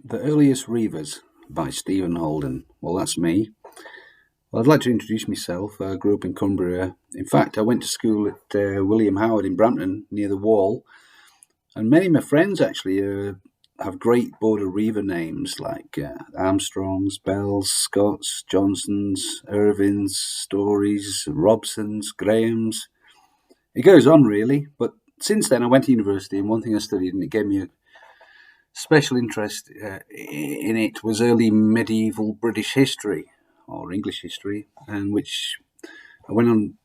The Earliest Reivers by Stephen Holden. Well, that's me. Well, I'd like to introduce myself. I grew up in Cumbria. In fact, I went to school at William Howard in Brampton, near the Wall. And many of my friends actually have great Border Reaver names like Armstrongs, Bells, Scotts, Johnsons, Irvins, Stories, Robsons, Grahams. It goes on, really. But since then, I went to university, and one thing I studied, and it gave me a special interest in it was early medieval British history or English history, and which I went on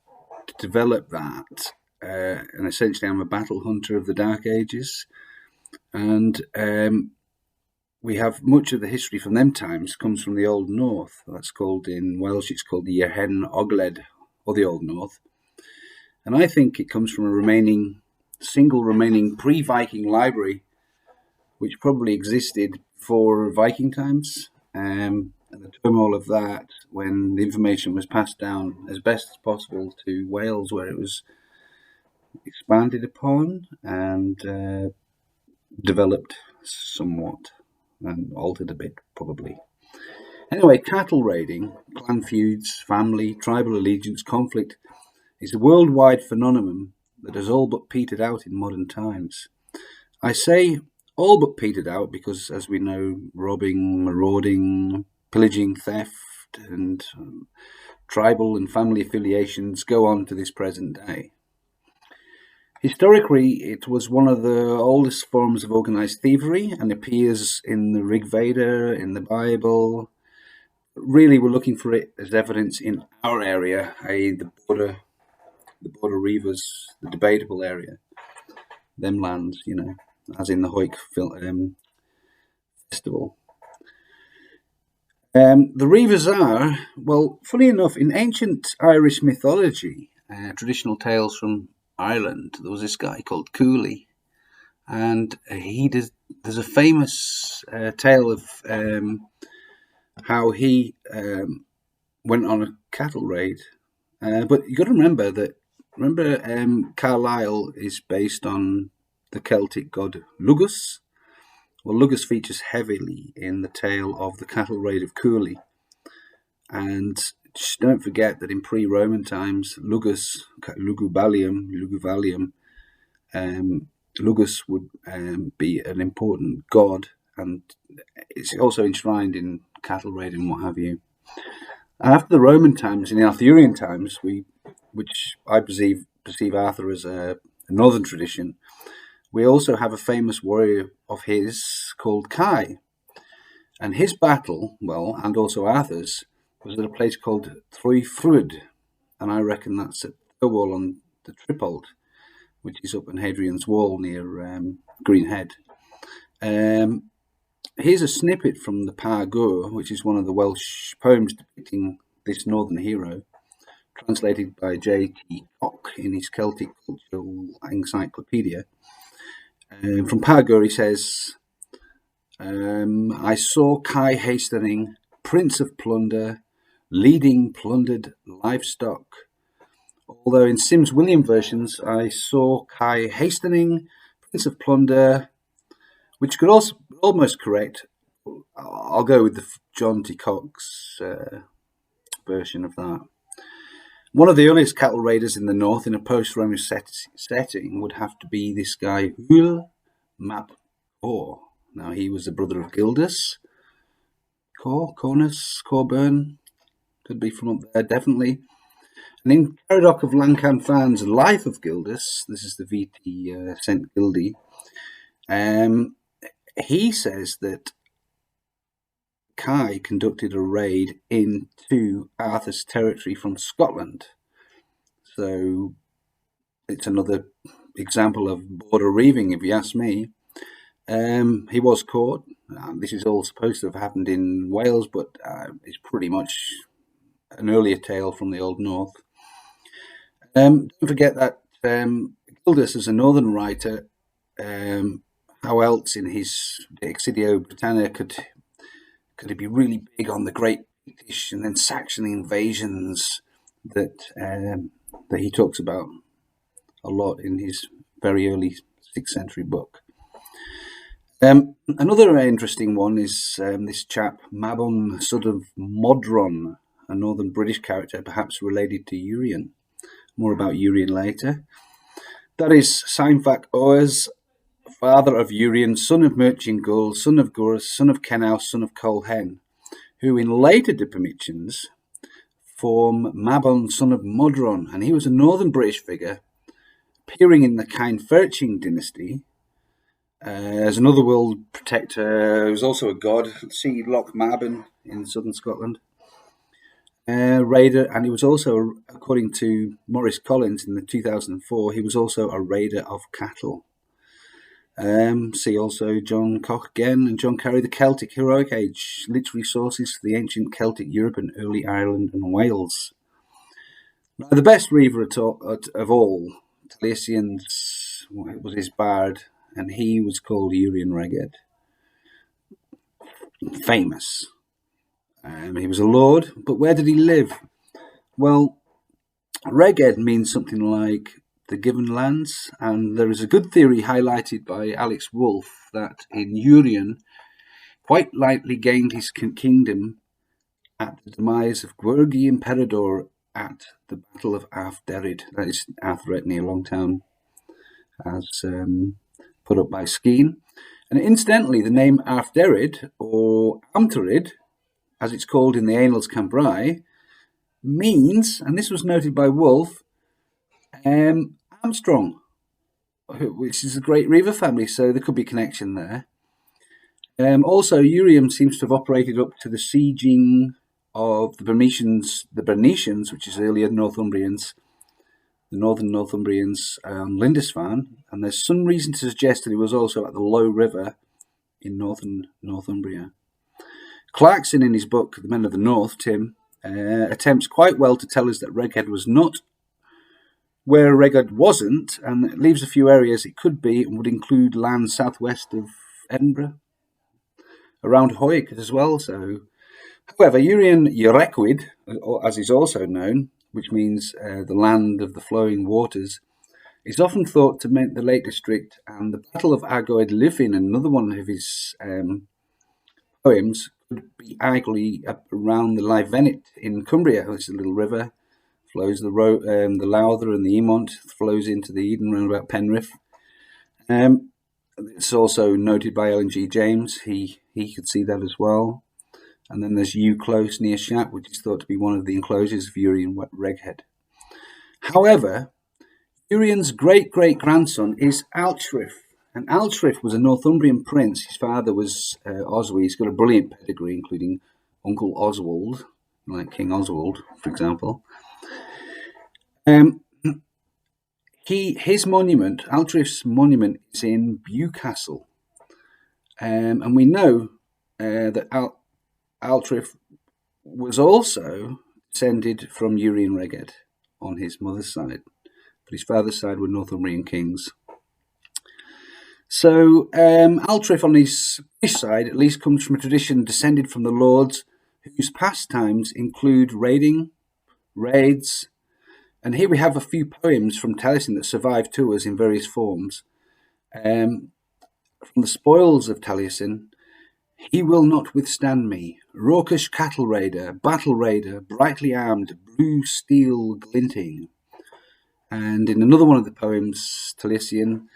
to develop that. And essentially, I'm a battle hunter of the Dark Ages, and we have much of the history from them times comes from the Old North. That's called in Welsh. It's called the Yehen Ogledd, or the Old North, and I think it comes from a single remaining pre-Viking library which probably existed for Viking times. And the turmoil of that, when the information was passed down as best as possible to Wales, where it was expanded upon and developed somewhat and altered a bit, probably. Anyway, cattle raiding, clan feuds, family, tribal allegiance, conflict is a worldwide phenomenon that has all but petered out in modern times. I say all but petered out because, as we know, robbing, marauding, pillaging, theft, and tribal and family affiliations go on to this present day. Historically, it was one of the oldest forms of organized thievery and appears in the Rig Veda, in the Bible. Really, we're looking for it as evidence in our area, i.e. the border reivers, the debatable area, them lands, as in the Hoyk festival. The Reivers are, well, funny enough, in ancient Irish mythology, traditional tales from Ireland, there was this guy called Cooley, and there's a famous tale of how he went on a cattle raid. But you got to remember, Carlisle is based on the Celtic god Lugus. Well, Lugus features heavily in the tale of the cattle raid of Cooley. And just don't forget that in pre-Roman times, Luguvalium, Lugus would be an important god, and it's also enshrined in cattle raid and what have you. After the Roman times, in the Arthurian times, which I perceive Arthur as a northern tradition, we also have a famous warrior of his called Kai. And his battle, and also Arthur's, was at a place called Thruifrud. And I reckon that's at the wall on the Tripalt, which is up on Hadrian's Wall near Greenhead. Here's a snippet from the Par Gur, which is one of the Welsh poems depicting this northern hero, translated by J.T. Cock in his Celtic Cultural Encyclopedia. From Par Gur, he says, I saw Kai Hastening, Prince of Plunder, leading plundered livestock. Although in Sims William versions, I saw Kai Hastening, Prince of Plunder, which could also almost correct. I'll go with the John T. Cox version of that. One of the earliest cattle raiders in the north in a post-Roman setting would have to be this guy, Hwyl Map Cor. Now, he was the brother of Gildas. Corburn, could be from up there, definitely. And in Caradoc of Lancanfan's Life of Gildas, this is the VT sent Gildy, he says that Kai conducted a raid into Arthur's territory from Scotland. So it's another example of border reaving, if you ask me. He was caught. This is all supposed to have happened in Wales, but it's pretty much an earlier tale from the Old North. Don't forget that Gildas, as a northern writer, how else in his De Excidio Britannia could it be really big on the Great British and then Saxon invasions that he talks about a lot in his very early 6th century book. Another interesting one is this chap, Mabon, son of Modron, a northern British character, perhaps related to Urien. More about Urien later. That is Sainfach Oers, father of Urien, son of Merchingul, son of Gurus, son of Kenaus, son of Colhen, who in later depictions form Mabon, son of Modron, and he was a northern British figure appearing in the Cainferching dynasty as an otherworld protector. He was also a god. See Loch Mabon in southern Scotland. Raider, and he was also, according to Maurice Collins in the 2004, he was also a raider of cattle. See also John Koch again and John Carey, the Celtic Heroic Age, literary sources for the ancient Celtic Europe and early Ireland and Wales. Now, the best Reaver of all, Taliesin's, was his bard, and he was called Urien Reged. Famous. He was a lord, but where did he live? Well, Reged means something like the given lands, and there is a good theory highlighted by Alex Wolff that in Urien quite likely gained his kingdom at the demise of Gwergi Imperador at the Battle of Arthderid. That is Arthret near Longtown, as put up by Skene. And incidentally, the name Arthderid, or Amterid, as it's called in the Annals Cambrai, means, and this was noted by Wolff, Armstrong, which is a great Reaver family, so there could be a connection there. Also, Urien seems to have operated up to the sieging of the Bernicians, which is earlier Northumbrians, the northern Northumbrians, Lindisfarne, and there's some reason to suggest that he was also at the Low River in northern Northumbria. Clarkson, in his book The Men of the North, Tim, attempts quite well to tell us that Reged was not where Reged wasn't, and it leaves a few areas it could be and would include land southwest of Edinburgh, around Hoyk as well. So, however, Urien Urequid, as is also known, which means the land of the flowing waters, is often thought to mean the Lake District, and the Battle of Argoed Liffin, another one of his poems, could be arguably around the Livenet in Cumbria. It's a little river, flows the Lowther and the Emont, flows into the Eden round about Penrith. It's also noted by Ellen G. James. He could see that as well. And then there's Ewe Close near Shap, which is thought to be one of the enclosures of Urien Reged. However, Urien's great-great-grandson is Alchfrith. And Alchfrith was a Northumbrian prince. His father was Oswy. He's got a brilliant pedigree, including Uncle Oswald, like King Oswald, for example. His monument, Alchfrith's monument, is in Bewcastle. And we know that Alchfrith was also descended from Urien Reged on his mother's side, but his father's side were Northumbrian kings. So Alchfrith on his side at least comes from a tradition descended from the lords whose pastimes include raiding, raids, and here we have a few poems from Taliesin that survive to us in various forms. From the spoils of Taliesin, he will not withstand me, raucous cattle raider, battle raider, brightly armed, blue steel glinting. And in another one of the poems, Taliesin,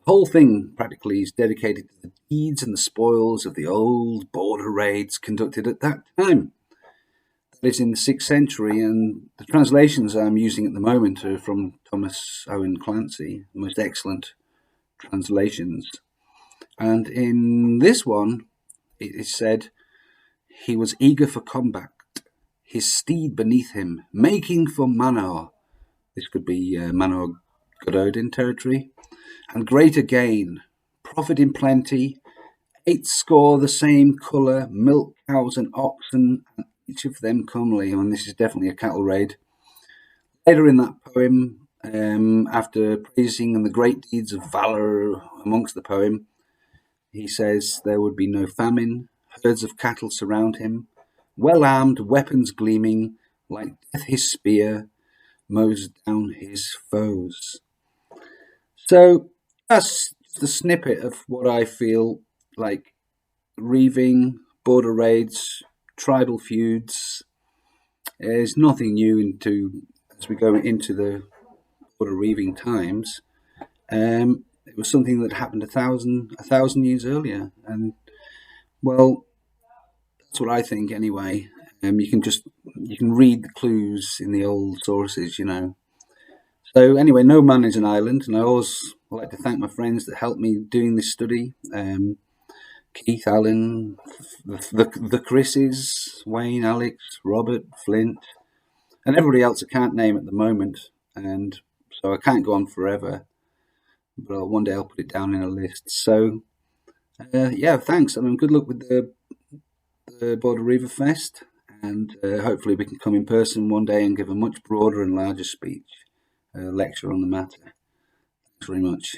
the whole thing practically is dedicated to the deeds and the spoils of the old border raids conducted at that time. That is in the 6th century, and the translations I'm using at the moment are from Thomas Owen Clancy, the most excellent translations. And in this one, it is said, he was eager for combat, his steed beneath him, making for Manor. This could be Manor Gododin territory. And greater gain, profit in plenty, 80 the same colour, milk cows and oxen, and each of them comely. And this is definitely a cattle raid. Later in that poem, after praising the great deeds of valour amongst the poem, he says there would be no famine, herds of cattle surround him, well armed, weapons gleaming, like death his spear mows down his foes. So that's the snippet of what I feel like reaving, border raids, tribal feuds. There's nothing new as we go into the border reaving times. It was something that happened a thousand years earlier, and well, that's what I think anyway. You can read the clues in the old sources, you know. So anyway, no man is an island, and I always like to thank my friends that helped me doing this study. Keith, Allen, the Chris's, Wayne, Alex, Robert, Flint, and everybody else I can't name at the moment, and so I can't go on forever. But one day I'll put it down in a list. So yeah, thanks. I mean, good luck with the Border Reaver Fest, and hopefully we can come in person one day and give a much broader and larger speech, lecture on the matter. Thanks very much.